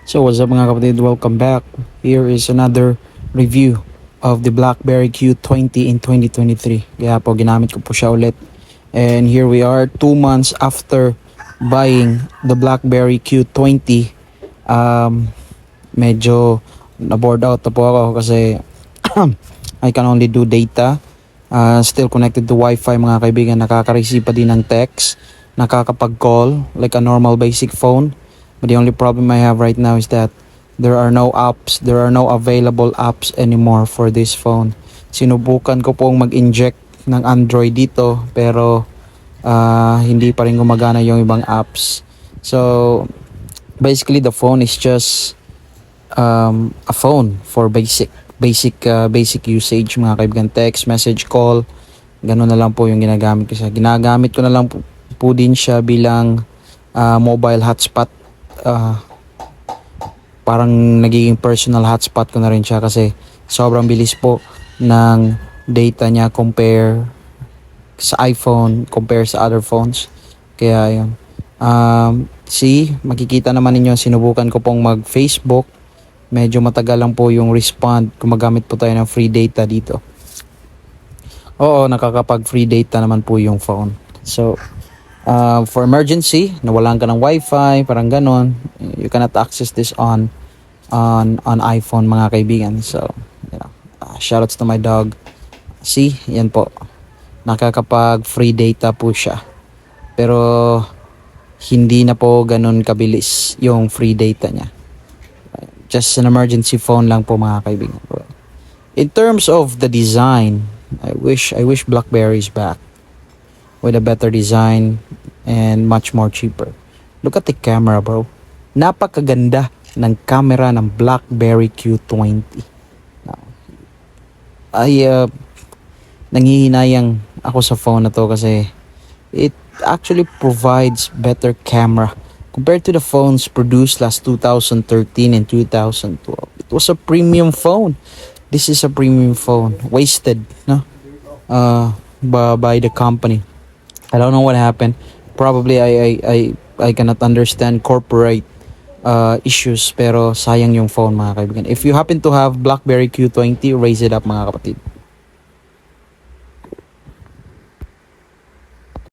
So what's up mga kapatid, welcome back. Here is another review of the BlackBerry Q20 in 2023. Kaya po ginamit ko po siya ulit. And here we are 2 months after buying the BlackBerry Q20. Medyo na-bored out na po ako kasi I can only do data. Still connected to Wi-Fi mga kaibigan. Nakaka-receive pa din ng text. Nakakapag-call like a normal basic phone. But the only problem I have right now is that there are no available apps anymore for this phone. Sinubukan ko pong mag-inject ng Android dito pero hindi pa rin gumagana yung ibang apps. So basically the phone is just a phone for basic usage mga kaibigan, text, message, call. Ganun na lang po yung ginagamit ko siya. Ginagamit ko na lang po din siya bilang mobile hotspot. Parang nagiging personal hotspot ko na rin siya kasi sobrang bilis po ng data niya compare sa iPhone, compare sa other phones. Kaya yun. Makikita naman ninyo, sinubukan ko pong mag Facebook. Medyo matagal lang po yung respond. Gumagamit po tayo ng free data dito. Oo, nakakapag free data naman po yung phone. So for emergency, nawalan ka ng Wi-Fi, parang ganon, you cannot access this on iPhone mga kaibigan. So, shoutouts to my dog. Yan po. Nakakapag free data po siya. Pero hindi na po ganon kabilis yung free data niya. Just an emergency phone lang po mga kaibigan. In terms of the design, I wish BlackBerry is back with a better design and much more cheaper. Look at the camera, bro. Napakaganda ng camera ng BlackBerry Q20. Nanghihinayang ako sa phone na to kasi it actually provides better camera compared to the phones produced last 2013 and 2012. It was a premium phone. This is a premium phone. Wasted, no? By the company. I don't know what happened. Probably I cannot understand corporate issues, pero sayang yung phone mga kaibigan. If you happen to have BlackBerry Q20, raise it up mga kapatid.